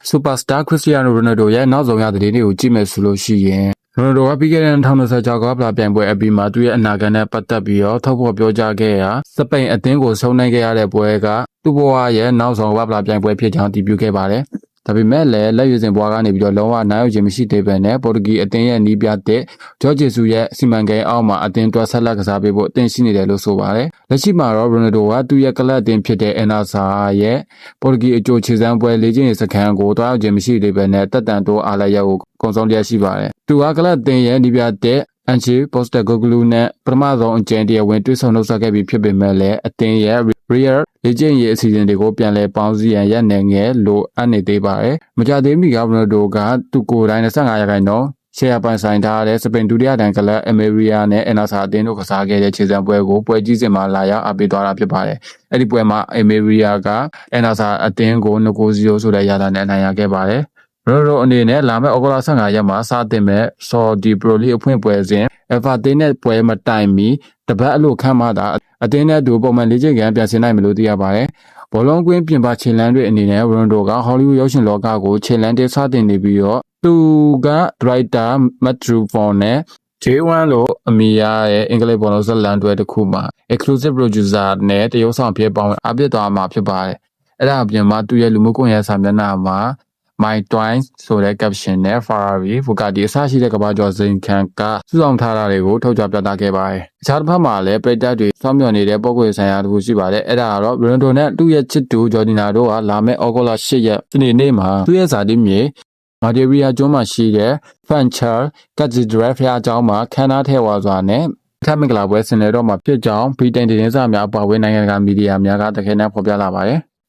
Superstar Cristiano Ronaldo ရဲ့နောက်ဆုံးရသတင်းတွေကိုကြည့်မယ်ဆိုလို့ရှိရင်ရိုနယ်ဒိုကပြီးခဲ့တဲ့2026ကပလာပြိုင်ပွဲအပြီးမှာသူ့ရဲ့အနာဂတ်နဲ့ပတ်သက်ပြီးတော့ထုတ်ဖော်ပြောကြားခဲ့ရာစပိန်အသင်းကိုဆုံးနိုင်ခဲ့ရတဲ့ပွဲကသူ့ဘဝရဲ့နောက်ဆုံးပလာပြိုင်ပွဲဖြစ်ကြောင်းတည်ပြုခဲ့ပါတယ်။ဒါပေမဲ့လည်းလက်ရွေးစင်ဘွားကနေပြီးတော့လုံးဝနိုင်ရောက်ခြင်းမရှိသေးပဲနဲ့ပေါ်တူဂီအသင်းရဲ့နီးပြတဲ့ဂျော့ဂျေဆူရဲ့စီမံကိန်းအောက်မှာအသင်းတွဲဆက်လက်ကစားပေးဖို့အသင့်ရှိနေတယ်လို့ဆိုပါတယ်။လက်ရှိမှာတော့ရိုနယ်ဒိုကသူ့ရဲ့ကလပ်အသင်းဖြစ်တဲ့အန်နာဆာရဲ့ပေါ်တူဂီအကျိုးခြေစမ်းပွဲလေ့ကျင့်ရေးစခန်းကိုတွားရောက်ခြင်းမရှိသေးပဲနဲ့တက်တန်တိုးအားလည်းရောက်ကိုကုန်ဆုံးလျက်ရှိပါတယ်။သူကကလပ်အသင်းရဲ့နီးပြတဲ့အန်ချီပိုစတာဂိုဂလူနဲ့ပထမဆုံးအကြိမ်တရဝင်တွေ့ဆုံနှုတ်ဆက်ခဲ့ပြီးဖြစ်ပေမဲ့လည်းအသင်းရဲ့ real လေ့ကျင့်ရေးအစီအစဉ်တွေကိုပြန်လည်ပေါင်းစည်းရန်ရက်နယ်ငယ်လို့အပ်နေသေးပါတယ်။မကြသေးမီကရိုနယ်ဒိုကသူကိုယ်တိုင်25%ရှယ်ယာပိုင်ဆိုင်ထားတဲ့စပိန်ဒုတိယတန်းကလပ်အမေရီယာနဲ့အန်နာဆာအသင်းတို့ကစားခဲ့တဲ့ခြေစမ်းပွဲကိုပွဲကြီးစဉ်မှာလာရောက်အားပေးသွားတာဖြစ်ပါတယ်။အဲ့ဒီပွဲမှာအမေရီယာကအန်နာဆာအသင်းကို2-0ဆိုတဲ့ရလဒ်နဲ့အနိုင်ရခဲ့ပါတယ်။ရိုဒိုအနေနဲ့လာမယ့်ဩဂုတ်လ15ရက်မှာစတင်မဲ့ဆော်ဒီပရိုလီအဖွင့်ပွဲစဉ်အယ်ဖာတင်းနဲ့ပွဲမတိုင်မီတပတ်အလို့ခန့်မှသာအသင်းနဲ့တူပုံမှန်လေ့ကျင့်ခန်းပြန်ဆင်းနိုင်မယ်လို့သိရပါတယ်။ဘောလုံးကွင်းပြင်ပခြေလမ်းတွေအနေနဲ့ရိုဒိုကဟောလိဝုဒ်ရုပ်ရှင်လောကကိုခြေလမ်းတစ်စတင်နေပြီးတော့သူကဒရိုက်တာမက်ထရူဖော်နဲ့ J1 လို့အမည်ရတဲ့အင်္ဂလိပ်ဘောလုံးဇာတ်လမ်းတွဲတစ်ခုမှာ exclusive producer နဲ့တရုတ်ဆောင်ဖြစ်ပေါင်းအပြစ်သွားမှာဖြစ်ပါတယ်။အဲ့ဒါအပြင်မှာသူရဲ့လူမှုကွန်ရက်စာမျက်နှာမှာ My Twins ဆိုတဲ့ caption နဲ့ Ferrari, Bugatti အစရှိတဲ့ကမ္ဘာကျော်စိန်ခံကစုဆောင်ထားတာတွေကိုထုတ်ကြပြသခဲ့ပါတယ်။အခြားတစ်ဖက်မှာလည်းပရိသတ်တွေစောင့်မျှော်နေတဲ့ပုံကွေဆိုင်ရာတစ်ခုရှိပါတယ်။အဲ့ဒါကတော့ Ronaldo နဲ့သူ့ရဲ့ချစ်သူ Jordina တို့ကလာမယ့်ဩဂုတ်လ8ရက်စနေနေ့မှာသူ့ရဲ့ဇာတိမြေမာဒေရီယာကျွန်းမှာရှိတဲ့ Funchal Cathedral ဖျားကျောင်းမှာခမ်းနားထဲဝါစွာနဲ့ထပ်မင်္ဂလာပွဲဆင်နွှဲတော့မှာဖြစ်ကြောင်းဗြိတိန်သတင်းစာများအပါအဝင်နိုင်ငံတကာမီဒီယာများကတခဲနဲ့ဖော်ပြလာပါတယ်။